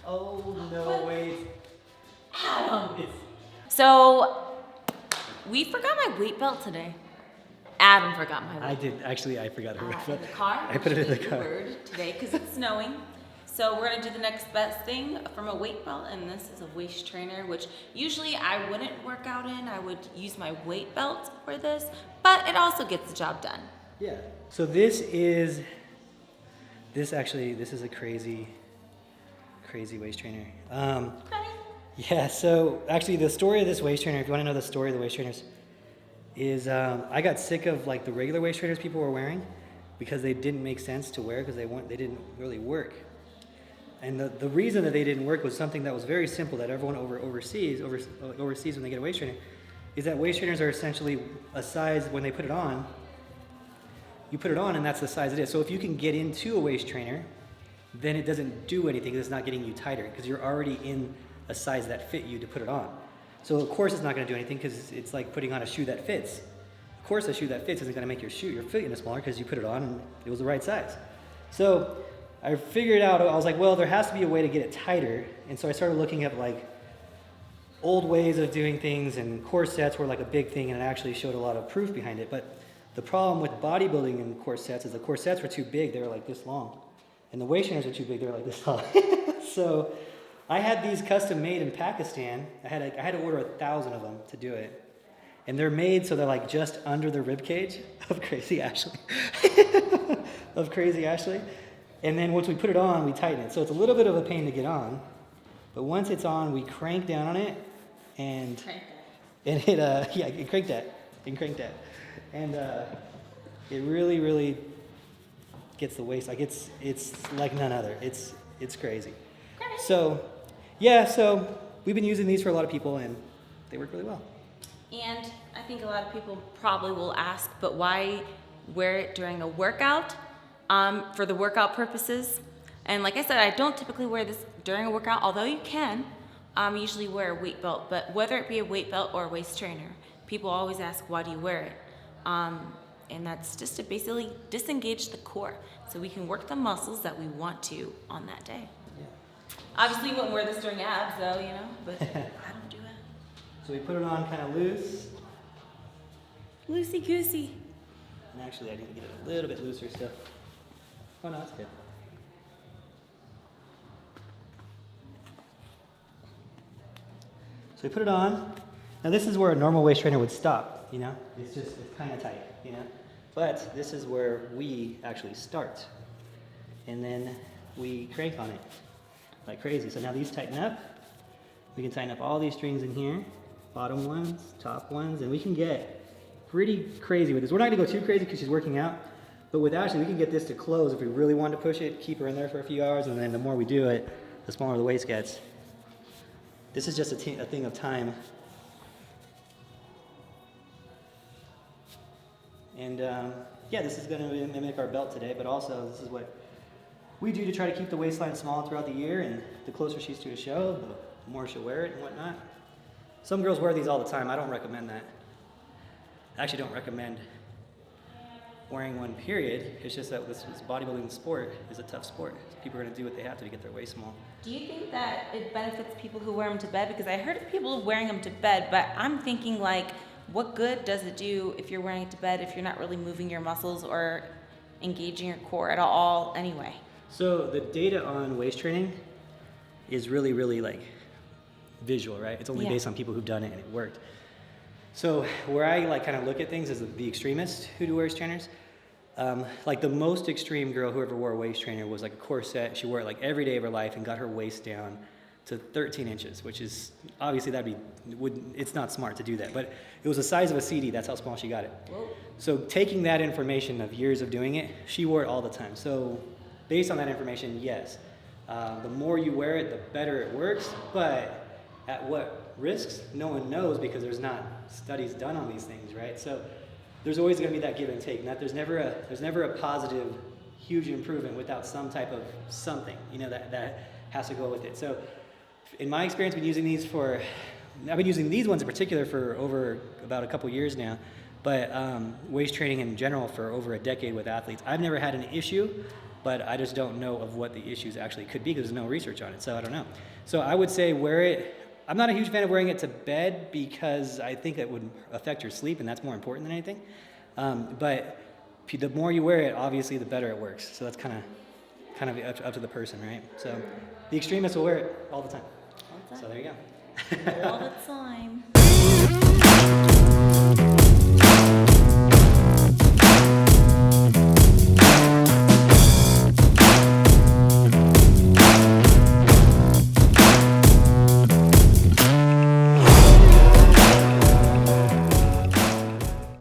Oh no, wait. Adam. So, we forgot my weight belt today. Adam forgot my weight belt. I did, actually, I forgot her weight In belt. the car. I put it in the car. Today because it's snowing. So we're gonna do the next best thing from a weight belt, and this is a waist trainer, which usually I wouldn't work out in. I would use my weight belt for this, but it also gets the job done. Yeah. So this is a crazy waist trainer. Okay. Yeah, so actually the story of this waist trainer, if you want to know the story of the waist trainers, is I got sick of like the regular waist trainers people were wearing because they didn't make sense to wear because they didn't really work. And the reason that they didn't work was something that was very simple that everyone oversees when they get a waist trainer, is that waist trainers are essentially a size when they put it on. You put it on and that's the size it is. So if you can get into a waist trainer, then it doesn't do anything. It's not getting you tighter because you're already in a size that fit you to put it on. So of course it's not going to do anything because it's like putting on a shoe that fits. Of course a shoe that fits isn't going to make your foot any smaller because you put it on and it was the right size. So I figured out, I was like, well, there has to be a way to get it tighter. And so I started looking at like old ways of doing things, and corsets were like a big thing, and it actually showed a lot of proof behind it. But the problem with bodybuilding and corsets is the corsets were too big. They were like this long. And the waist trainers were too big. They were like this long. So I had these custom made in Pakistan. I had to order 1,000 of them to do it. And they're made so they're like just under the rib cage of Crazy Ashley. And then once we put it on, we tighten it. So it's a little bit of a pain to get on. But once it's on, we crank down on it and it cranked that. And it really, really gets the waist. Like it's like none other. It's crazy. So we've been using these for a lot of people and they work really well. And I think a lot of people probably will ask, but why wear it during a workout? For the workout purposes. And like I said, I don't typically wear this during a workout, although you can. Usually wear a weight belt, but whether it be a weight belt or a waist trainer, people always ask, why do you wear it? And that's just to basically disengage the core so we can work the muscles that we want to on that day. Yeah. Obviously you wouldn't wear this during abs though, but I don't do it. So we put it on kind of loose. Loosey-goosey. And actually I need to get it a little bit looser still. Oh no, that's good. So we put it on. Now this is where a normal waist trainer would stop, It's kind of tight, But this is where we actually start. And then we crank on it like crazy. So now these tighten up. We can tighten up all these strings in here, bottom ones, top ones, and we can get pretty crazy with this. We're not gonna go too crazy because she's working out, but with Ashley, we can get this to close if we really want to push it, keep her in there for a few hours, and then the more we do it, the smaller the waist gets. This is just a thing of time. And this is gonna mimic our belt today, but also this is what we do to try to keep the waistline small throughout the year, and the closer she's to a show, the more she'll wear it and whatnot. Some girls wear these all the time. I don't recommend that. I actually don't recommend wearing one, period. It's just that this bodybuilding sport is a tough sport. People are going to do what they have to get their waist small. Do you think that it benefits people who wear them to bed? Because I heard of people wearing them to bed, but I'm thinking like, what good does it do if you're wearing it to bed if you're not really moving your muscles or engaging your core at all anyway? So the data on waist training is really, really like visual, right? It's only based on people who've done it and it worked. So where I like kind of look at things is the extremists who do waist trainers. Like the most extreme girl who ever wore a waist trainer was like a corset. She wore it like every day of her life and got her waist down to 13 inches, which is obviously it's not smart to do that, but it was the size of a CD. That's how small she got it. Whoa. So taking that information of years of doing it, she wore it all the time. So based on that information, yes, the more you wear it, the better it works, but at what risks? No one knows because there's not studies done on these things, right? So there's always going to be that give and take. There's never a positive, huge improvement without some type of something, that has to go with it. So in my experience, I've been using these ones in particular for over about a couple years now, but waist training in general for over a decade with athletes. I've never had an issue but I just don't know of what the issues actually could be because there's no research on it, so I don't know. So I would say wear it. I'm not a huge fan of wearing it to bed because I think it would affect your sleep, and that's more important than anything. But the more you wear it, obviously, the better it works. So that's kind of up to the person, right? So the extremists will wear it all the time. So there you go. All the time.